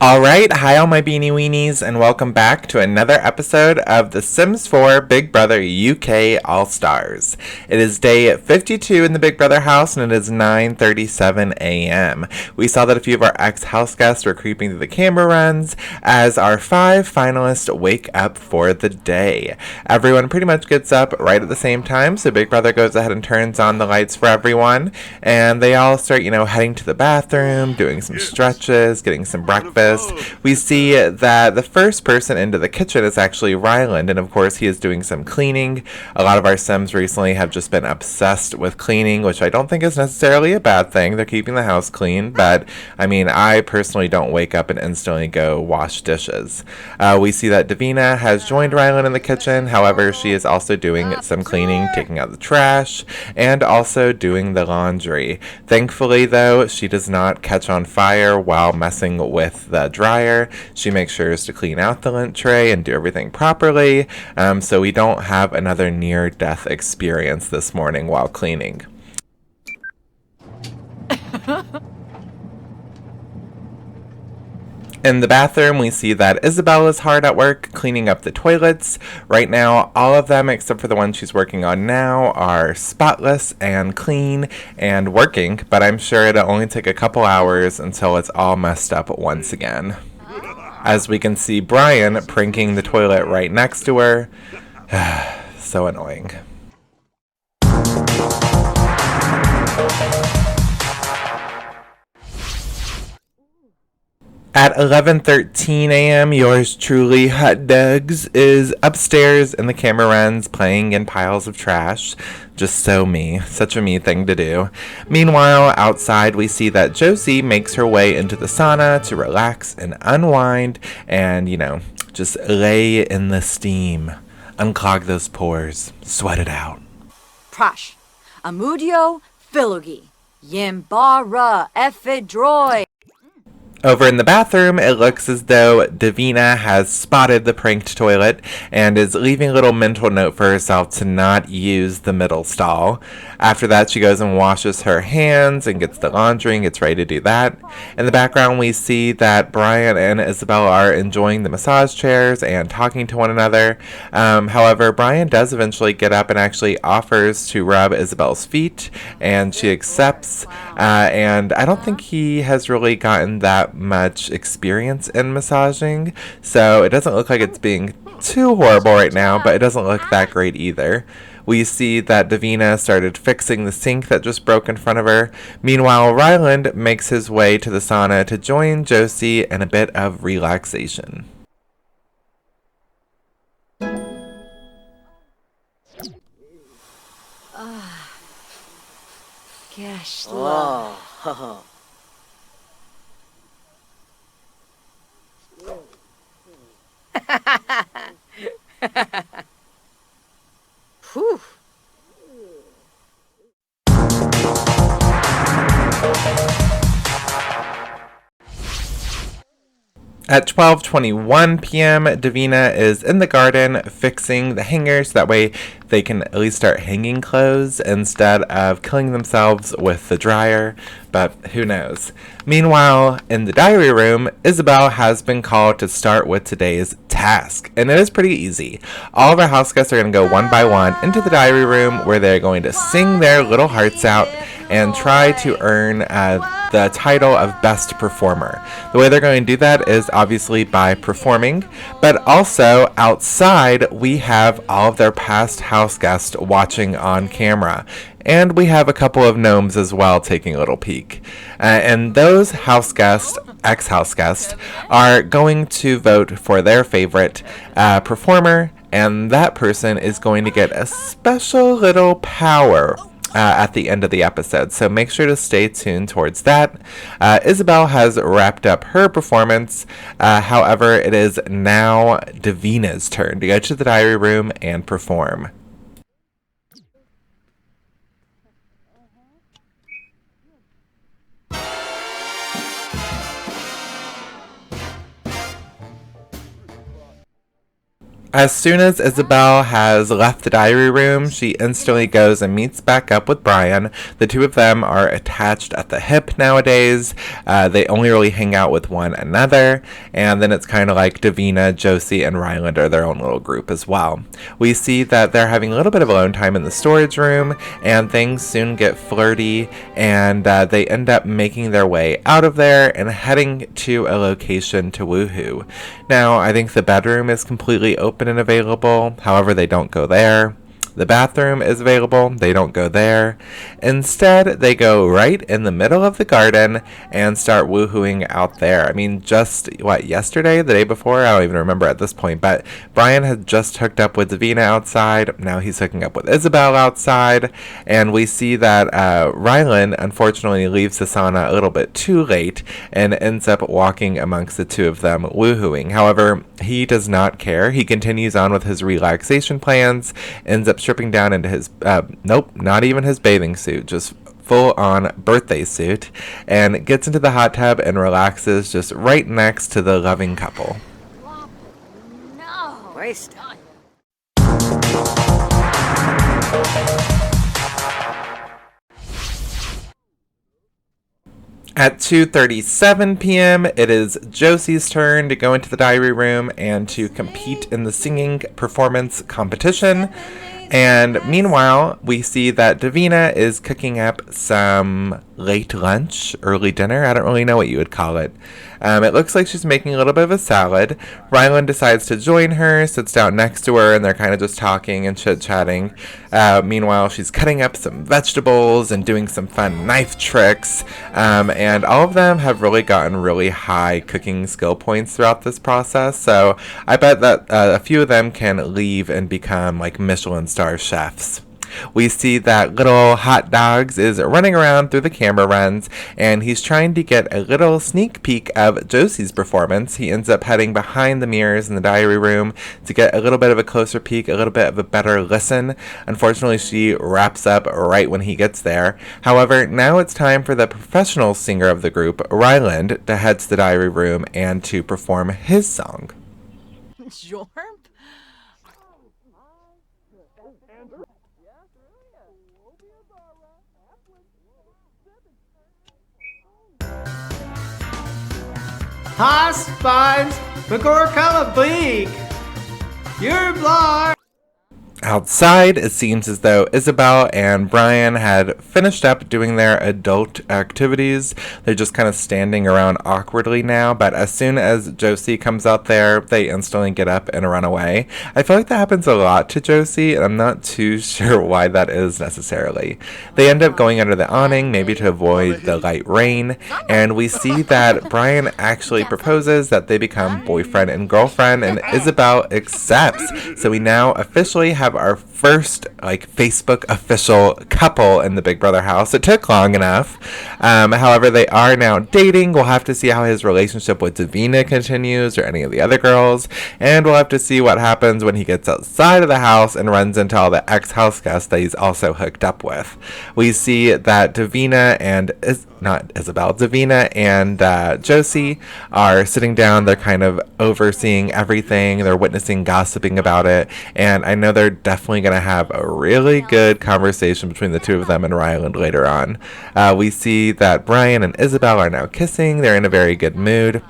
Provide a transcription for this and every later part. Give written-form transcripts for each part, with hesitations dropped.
Alright, hi all my beanie weenies, and welcome back to another episode of The Sims 4 Big Brother UK All-Stars. It is day 52 in the Big Brother house, and it is 9:37 a.m. We saw that a few of our ex-house guests were creeping through the camera runs as our 5 finalists wake up for the day. Everyone pretty much gets up right at the same time, so Big Brother goes ahead and turns on the lights for everyone, and they all start, heading to the bathroom, doing some stretches, getting some breakfast. We see that the first person into the kitchen is actually Ryland, and of course he is doing some cleaning. A lot of our Sims recently have just been obsessed with cleaning, which I don't think is necessarily a bad thing. They're keeping the house clean, but I personally don't wake up and instantly go wash dishes. We see that Davina has joined Ryland in the kitchen. However, she is also doing some cleaning, taking out the trash, and also doing the laundry. Thankfully, though, she does not catch on fire while messing with the dryer. She makes sure to clean out the lint tray and do everything properly, so we don't have another near-death experience this morning while cleaning. In the bathroom, we see that Isabelle is hard at work cleaning up the toilets. Right now, all of them, except for the one she's working on now, are spotless and clean and working, but I'm sure it'll only take a couple hours until it's all messed up once again. As we can see Brian pranking the toilet right next to her. So annoying. At 11:13 a.m., yours truly, Hot Dogs, is upstairs in the camera runs playing in piles of trash. Just so me. Such a me thing to do. Meanwhile, outside we see that Josie makes her way into the sauna to relax and unwind and, just lay in the steam. Unclog those pores. Sweat it out. Prash. Amudio Philogi. Yimbara Ephedroy. Over in the bathroom, it looks as though Davina has spotted the pranked toilet and is leaving a little mental note for herself to not use the middle stall. After that, she goes and washes her hands and gets the laundry and gets ready to do that. In the background, we see that Brian and Isabelle are enjoying the massage chairs and talking to one another. However, Brian does eventually get up and actually offers to rub Isabelle's feet, and she accepts. And I don't think he has really gotten that much experience in massaging, so it doesn't look like it's being too horrible right now, but it doesn't look that great either. We see that Davina started fixing the sink that just broke in front of her. Meanwhile, Ryland makes his way to the sauna to join Josie in a bit of relaxation. Gosh, Whew. At 12:21 p.m., Davina is in the garden fixing the hangers. That way they can at least start hanging clothes instead of killing themselves with the dryer, but who knows. Meanwhile, in the diary room, Isabelle has been called to start with today's task, and it is pretty easy. All of our house guests are going to go one by one into the diary room where they're going to sing their little hearts out and try to earn the title of Best Performer. The way they're going to do that is obviously by performing, but also outside we have all of their past house guests watching on camera. And we have a couple of gnomes as well taking a little peek. And those house guests, ex-house guests, are going to vote for their favorite performer, and that person is going to get a special little power at the end of the episode, so make sure to stay tuned towards that. Isabelle has wrapped up her performance. However, it is now Davina's turn to go to the diary room and perform. As soon as Isabelle has left the diary room, she instantly goes and meets back up with Brian. The two of them are attached at the hip nowadays. They only really hang out with one another. And then it's kind of like Davina, Josie, and Ryland are their own little group as well. We see that they're having a little bit of alone time in the storage room, and things soon get flirty, and they end up making their way out of there and heading to a location to woohoo. Now, I think the bedroom is completely open and available. However, they don't go there. The bathroom is available. They don't go there. Instead, they go right in the middle of the garden and start woohooing out there. I mean, just, yesterday? The day before? I don't even remember at this point. But Brian had just hooked up with Davina outside. Now he's hooking up with Isabelle outside. And we see that Ryland, unfortunately, leaves the sauna a little bit too late and ends up walking amongst the two of them woohooing. However, he does not care. He continues on with his relaxation plans, ends up stripping down into his, not even his bathing suit, just full-on birthday suit, and gets into the hot tub and relaxes just right next to the loving couple. No. Waste. At 2:37 p.m., it is Josie's turn to go into the diary room and to compete in the singing performance competition. And meanwhile, we see that Davina is cooking up some late lunch, early dinner. I don't really know what you would call it. It looks like she's making a little bit of a salad. Ryland decides to join her, sits down next to her, and they're kind of just talking and chit-chatting. Meanwhile, she's cutting up some vegetables and doing some fun knife tricks. And all of them have really gotten really high cooking skill points throughout this process. So I bet that a few of them can leave and become like Michelin star chefs. We see that little Hot Dogs is running around through the camera runs, and he's trying to get a little sneak peek of Josie's performance. He ends up heading behind the mirrors in the diary room to get a little bit of a closer peek, a little bit of a better listen. Unfortunately, she wraps up right when he gets there. However, now it's time for the professional singer of the group, Ryland, to head to the diary room and to perform his song. Jorp? Hi, Spines, McCorkala Bleak. You're blind. Outside, it seems as though Isabelle and Brian had finished up doing their adult activities. They're just kind of standing around awkwardly now, but as soon as Josie comes out there, they instantly get up and run away. I feel like that happens a lot to Josie, and I'm not too sure why that is necessarily. They end up going under the awning, maybe to avoid the light rain, and we see that Brian actually proposes that they become boyfriend and girlfriend, and Isabelle accepts. So we now officially have our first Facebook official couple in the Big Brother house. It took long enough. However, they are now dating. We'll have to see how his relationship with Davina continues or any of the other girls, and we'll have to see what happens when he gets outside of the house and runs into all the ex-house guests that he's also hooked up with. We see that Davina and Davina and Josie are sitting down. They're kind of overseeing everything. They're witnessing gossiping about it, and I know they're definitely going to have a really good conversation between the two of them and Ryland later on. We see that Brian and Isabelle are now kissing. They're in a very good mood.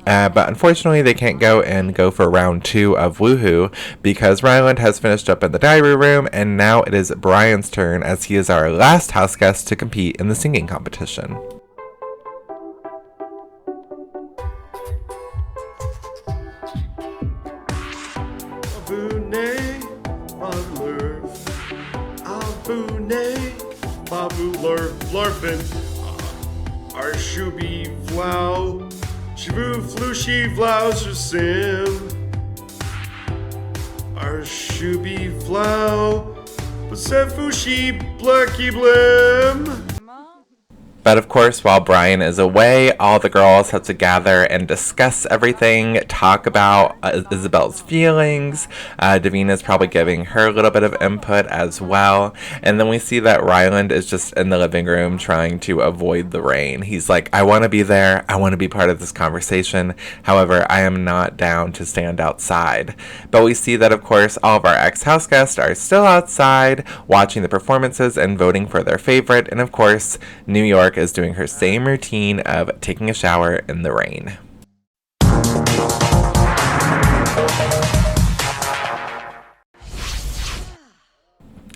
But unfortunately, they can't go for round 2 of Woohoo because Ryland has finished up in the diary room, and now it is Brian's turn as he is our last house guest to compete in the singing competition. Babu Lurpin, Arshubi Vlau, Shivu Flushi Vlaus Sim, Arshubi Vlau, Pasefushi Blacky Blim. But of course, while Brian is away, all the girls have to gather and discuss everything, talk about Isabelle's feelings. Davina's probably giving her a little bit of input as well. And then we see that Ryland is just in the living room trying to avoid the rain. He's like, I want to be there. I want to be part of this conversation. However, I am not down to stand outside. But we see that, of course, all of our ex-house guests are still outside watching the performances and voting for their favorite. And of course, New York is doing her same routine of taking a shower in the rain.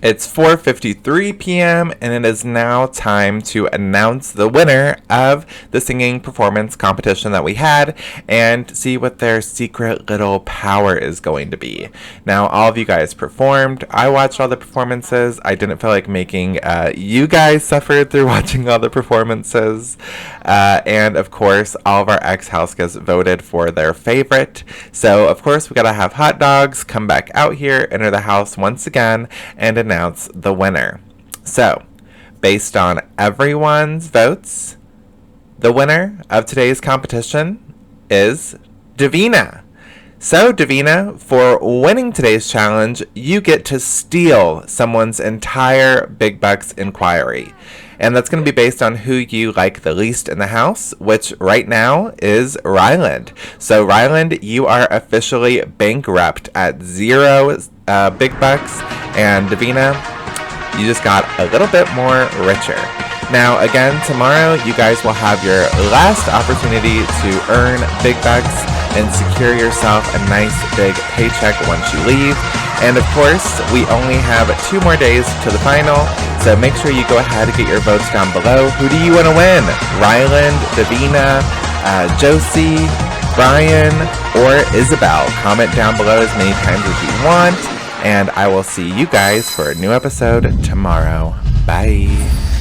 It's 4:53 p.m. and it is now time to announce the winner of the singing performance competition that we had and see what their secret little power is going to be. Now, all of you guys performed. I watched all the performances. I didn't feel like making you guys suffer through watching all the performances. And of course, all of our ex-house guests voted for their favorite. So, of course, we gotta have hot dogs come back out here, enter the house once again, and announce the winner. So, based on everyone's votes, the winner of today's competition is Davina. So, Davina, for winning today's challenge, you get to steal someone's entire Big Bucks inquiry. And that's going to be based on who you like the least in the house, which right now is Ryland. So, Ryland, you are officially bankrupt at 0 Big Bucks. And Davina, you just got a little bit more richer. Now, again, tomorrow, you guys will have your last opportunity to earn Big Bucks and secure yourself a nice big paycheck once you leave. And of course, we only have 2 more days to the final, so make sure you go ahead and get your votes down below. Who do you want to win? Ryland, Davina, Josie, Brian, or Isabelle? Comment down below as many times as you want, and I will see you guys for a new episode tomorrow. Bye.